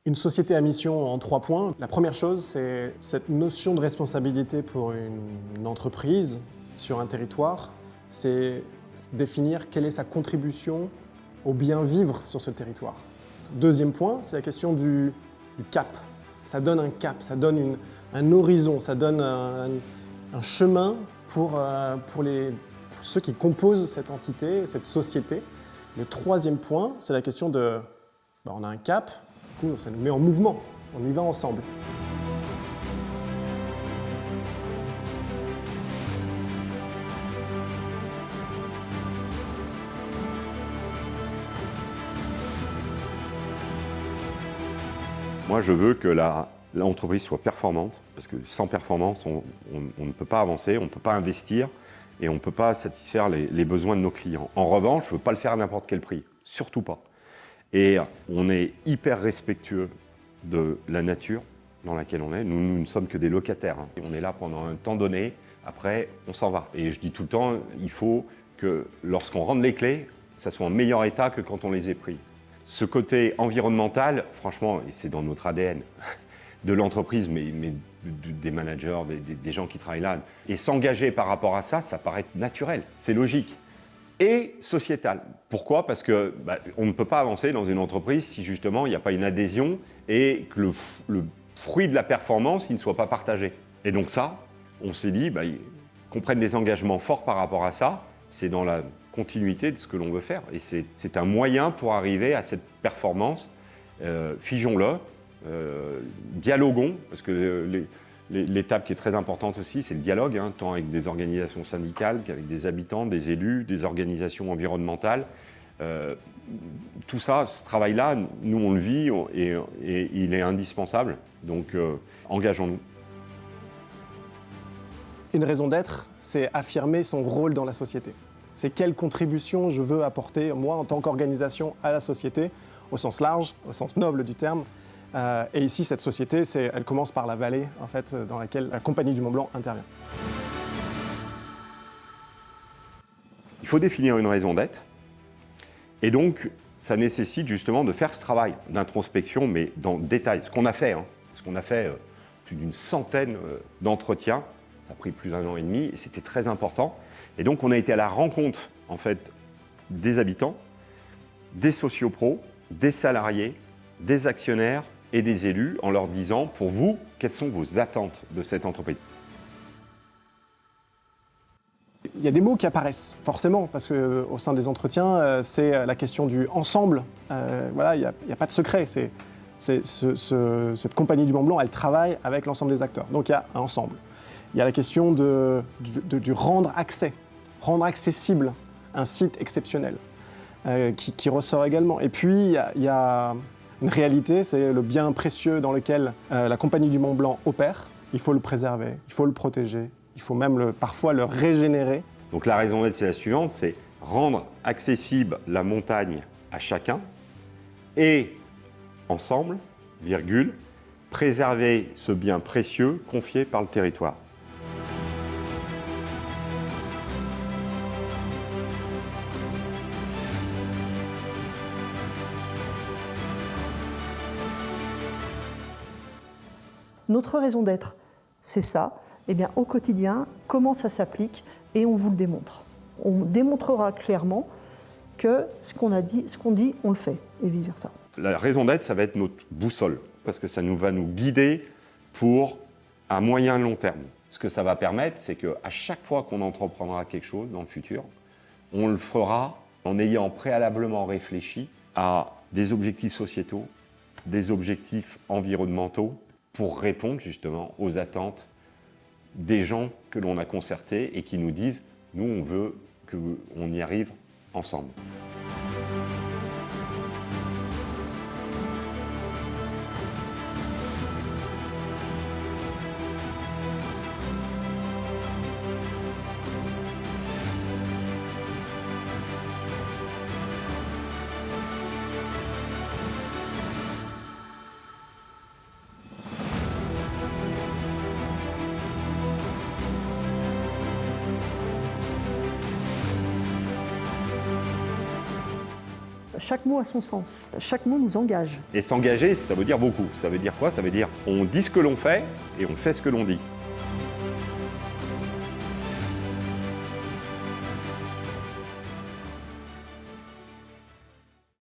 Une société à mission en 3 points. La première chose, c'est cette notion de responsabilité pour une entreprise sur un territoire. C'est définir quelle est sa contribution au bien vivre sur ce territoire. Deuxième point, c'est la question du cap. Ça donne un cap, ça donne un horizon, ça donne un chemin pour ceux qui composent cette entité, cette société. Le troisième point, c'est la question de, on a un cap, du coup, ça nous met en mouvement, on y va ensemble. Moi, je veux que l'entreprise soit performante, parce que sans performance, on ne peut pas avancer, on ne peut pas investir et on ne peut pas satisfaire les besoins de nos clients. En revanche, je ne veux pas le faire à n'importe quel prix, surtout pas. Et on est hyper respectueux de la nature dans laquelle on est. Nous ne sommes que des locataires. On est là pendant un temps donné, après, on s'en va. Et je dis tout le temps, il faut que lorsqu'on rende les clés, ça soit en meilleur état que quand on les a pris. Ce côté environnemental, franchement, et c'est dans notre ADN de l'entreprise, mais des managers, des gens qui travaillent là, et s'engager par rapport à ça, ça paraît naturel, c'est logique. Et sociétal. Pourquoi ? Parce que on ne peut pas avancer dans une entreprise si justement il n'y a pas une adhésion et que le fruit de la performance il ne soit pas partagé. Et donc ça, on s'est dit qu'on prenne des engagements forts par rapport à ça, c'est dans la continuité de ce que l'on veut faire. Et c'est un moyen pour arriver à cette performance. Figeons-le, dialoguons, parce que l'étape qui est très importante aussi, c'est le dialogue, tant avec des organisations syndicales qu'avec des habitants, des élus, des organisations environnementales. Tout ça, ce travail-là, nous on le vit et il est indispensable. Donc engageons-nous. Une raison d'être, c'est affirmer son rôle dans la société. C'est quelle contribution je veux apporter, moi, en tant qu'organisation, à la société, au sens large, au sens noble du terme. Et ici, cette société, elle commence par la vallée, en fait, dans laquelle la Compagnie du Mont-Blanc intervient. Il faut définir une raison d'être. Et donc, ça nécessite justement de faire ce travail d'introspection, mais dans le détail. Ce qu'on a fait, parce qu'on a fait plus d'une centaine d'entretiens. Ça a pris plus d'1 an et demi, et c'était très important. Et donc, on a été à la rencontre, en fait, des habitants, des sociopros, des salariés, des actionnaires et des élus, en leur disant, pour vous, quelles sont vos attentes de cette entreprise ? Il y a des mots qui apparaissent, forcément, parce qu'au sein des entretiens, c'est la question du ensemble. Voilà, il n'y a pas de secret. Cette Compagnie du Mont-Blanc, elle travaille avec l'ensemble des acteurs. Donc, il y a un ensemble. Il y a la question du rendre accessible un site exceptionnel, qui ressort également. Et puis, il y a une réalité, c'est le bien précieux dans lequel la Compagnie du Mont-Blanc opère. Il faut le préserver, il faut le protéger, il faut même parfois le régénérer. Donc la raison d'être, c'est la suivante, c'est rendre accessible la montagne à chacun et, ensemble, préserver ce bien précieux confié par le territoire. Notre raison d'être, c'est ça. Eh bien, au quotidien, comment ça s'applique et on vous le démontre. On démontrera clairement que ce qu'on dit, on le fait et vice-versa. La raison d'être, ça va être notre boussole parce que ça va nous guider pour un moyen long terme. Ce que ça va permettre, c'est qu'à chaque fois qu'on entreprendra quelque chose dans le futur, on le fera en ayant préalablement réfléchi à des objectifs sociétaux, des objectifs environnementaux, pour répondre justement aux attentes des gens que l'on a concertés et qui nous disent « nous, on veut qu'on y arrive ensemble ». Chaque mot a son sens. Chaque mot nous engage. Et s'engager, ça veut dire beaucoup. Ça veut dire quoi? Ça veut dire on dit ce que l'on fait et on fait ce que l'on dit.